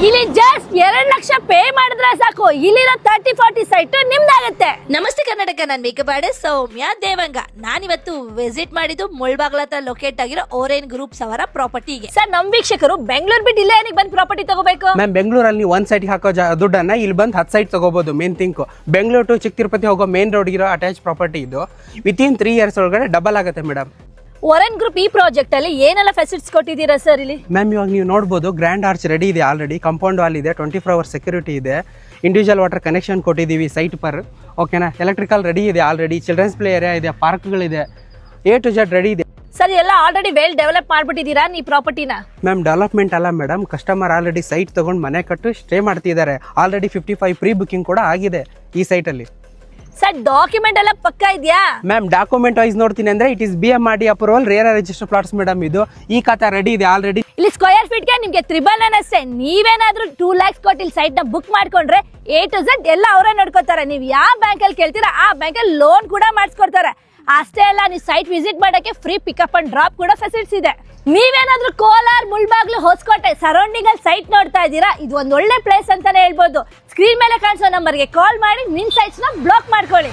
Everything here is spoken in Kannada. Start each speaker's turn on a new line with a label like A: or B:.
A: ಇಲ್ಲಿ ಜಸ್ಟ್ 2 ಲಕ್ಷ ಪೇ ಮಾಡಿದ್ರೆ ಸಾಕು, ಇಲ್ಲಿರೋ 30-40 ಸೈಟ್ ನಿಮ್ದಾಗತ್ತೆ.
B: ನಮಸ್ತೆ ಕರ್ನಾಟಕ, ನಾನು ಮೇಕಪಾಡೆ ಸೌಮ್ಯ ದೇವಂಗ. ನಾನಿವತ್ತು ವಿಸಿಟ್ ಮಾಡಿದ್ದು ಮುಳ್ಬಾಗ್ಲ ಹತ್ರ ಲೊಕೇಟ್ ಆಗಿರೋ ಓರೇನ್ ಗ್ರೂಪ್ಸ್ ಅವರ ಪ್ರಾಪರ್ಟಿಗೆ.
A: ಸರ್, ನಮ್ ವೀಕ್ಷಕರು ಬೆಂಗಳೂರು ಬಿಟ್ಟು ಇಲ್ಲೇ ಏನಕ್ಕೆ ಬಂದು ಪ್ರಾಪರ್ಟಿ ತಗೋಬೇಕು?
C: ಮ್ಯಾಮ್, ಬೆಂಗಳೂರಲ್ಲಿ ನೀವು ಒಂದ್ ಸೈಟ್ಗೆ ಹಾಕೋ ದುಡ್ಡನ್ನ ಇಲ್ಲಿ ಬಂದು 10 ಸೈಟ್ ತಗೋಬಹುದು. ಮೇನ್ ಥಿಂಕ್ ಬೆಂಗಳೂರು ಟು ಚಿಕ್ಕ ತಿರುಪತಿ ಹೋಗೋ ಮೇನ್ ರೋಡ್ ಇರೋ ಅಟ್ಯಾಚ್ ಪ್ರಾಪರ್ಟಿ ಇದು. ವಿತಿನ್ 3 ಇಯರ್ಸ್ ಒಳಗಡೆ ಡಬಲ್ ಆಗುತ್ತೆ ಮೇಡಮ್.
A: ಓರೆನ್ ಗ್ರೂಪ್ ಈ ಪ್ರಾಜೆಕ್ಟ್ ಅಲ್ಲಿ ಏನೆಲ್ಲ ಫೆಸಿಲಿಟೀಸ್ ಕೊಟ್ಟಿದ್ದೀರಾ ಸರ್ ಇಲ್ಲಿ?
C: ಮ್ಯಾಮ್, ಇವಾಗ ನೀವು ನೋಡ್ಬೋದು ಗ್ರ್ಯಾಂಡ್ ಆರ್ಚ್ ರೆಡಿ ಇದೆ ಆಲ್ರೆಡಿ. ಕಾಂಪೌಂಡ್ ವಾಲ್ ಇದೆ, 24 ಅವರ್ಸ್ ಸೆಕ್ಯೂರಿಟಿ ಇದೆ, ಇಂಡಿವಿಜುವಲ್ ವಾಟರ್ ಕನೆಕ್ಷನ್ ಕೊಟ್ಟಿದ್ದೀವಿ ಸೈಟ್ ಪರ್. ಓಕೆನಾ? ಎಲೆಕ್ಟ್ರಿಕಲ್ ರೆಡಿ ಇದೆ ಆಲ್ರೆಡಿ, ಚಿಲ್ಡ್ರನ್ಸ್ ಪ್ಲೇ ಏರಿಯಾ ಇದೆ, ಪಾರ್ಕ್ಗಳಿದೆ, A to Z ರೆಡಿ ಇದೆ.
A: ಸರ್, ಎಲ್ಲ ಆಲ್ರೆಡಿ ವೆಲ್ ಡೆವಲಪ್ ಮಾಡ್ಬಿಟ್ಟಿದ್ದೀರಾ ಈ ಪ್ರಾಪರ್ಟಿನ?
C: ಮ್ಯಾಮ್, ಡೆವಲಪ್ಮೆಂಟ್ ಅಲ್ಲ ಮೇಡಮ್, ಕಸ್ಟಮರ್ ಆಲ್ರೆಡಿ ಸೈಟ್ ತಗೊಂಡು ಮನೆ ಕಟ್ಟು ಸ್ಟೇ ಮಾಡ್ತಿದ್ದಾರೆ. ಆಲ್ರೆಡಿ 55 ಪ್ರೀ ಬುಕಿಂಗ್ ಕೂಡ ಆಗಿದೆ ಈ ಸೈಟಲ್ಲಿ.
A: ಸರ್, ಡಾಕ್ಯುಮೆಂಟ್ ಎಲ್ಲ ಪಕ್ಕಾ ಇದೆಯಾ?
C: ಮ್ಯಾಮ್, ಡಾಕ್ಯುಮೆಂಟ್ ವೈಸ್ ನೋಡ್ತೀನಿ ಅಂದ್ರೆ it is BMRD approval, RERA register plots madam. ಇದು ಈ ಖಾತಾ ರೆಡಿ ಇದೆ ಆಲ್ರೆಡಿ.
A: ಇಲ್ಲಿ ಸ್ಕ್ವೇರ್ ಫೀಟ್ಗೆ ನಿಮ್ಗೆ 399 ಅಷ್ಟೇ. ನೀವೇನಾದ್ರೂ 2 lakhs ಕೊಟ್ಟು ಇಲ್ಲಿ ಸೈಟ್ ನ ಬುಕ್ ಮಾಡ್ಕೊಂಡ್ರೆ A to Z ಎಲ್ಲ ಅವರೇ ನೋಡ್ಕೋತಾರೆ. ನೀವು ಯಾವ ಬ್ಯಾಂಕ್ ಅಲ್ಲಿ ಕೇಳ್ತೀರಾ ಆ ಬ್ಯಾಂಕ್ ಅಲ್ಲಿ ಲೋನ್ ಕೂಡ ಮಾಡಿಸ್ಕೊಡ್ತಾರೆ. ಅಷ್ಟೇ ಅಲ್ಲ, ನೀವು ಸೈಟ್ ವಿಸಿಟ್ ಮಾಡಕ್ಕೆ ಫ್ರೀ ಪಿಕಪ್ ಅಂಡ್ ಡ್ರಾಪ್ ಕೂಡ ಫೆಸಿಲಿಟೀಸ್ ಇದೆ. ನೀವೇನಾದ್ರೂ ಕೋಲಾರ, ಮುಳ್ಬಾಗ್ಲು, ಹೊಸಕೋಟೆ ಸರೌಂಡಿಂಗ್ ಅಲ್ಲಿ ಸೈಟ್ ನೋಡ್ತಾ ಇದ್ದೀರಾ, ಇದು ಒಂದು ಒಳ್ಳೆ ಪ್ಲೇಸ್ ಅಂತಾನೆ ಹೇಳ್ಬೋದು. ಸ್ಕ್ರೀನ್ ಮೇಲೆ ಕಾಣಿಸೋ ನಂಬರ್ಗೆ ಕಾಲ್ ಮಾಡಿ ನಿಮ್ ಸೈಟ್ಸ್ ನ ಬ್ಲಾಕ್ ಮಾಡ್ಕೊಳ್ಳಿ.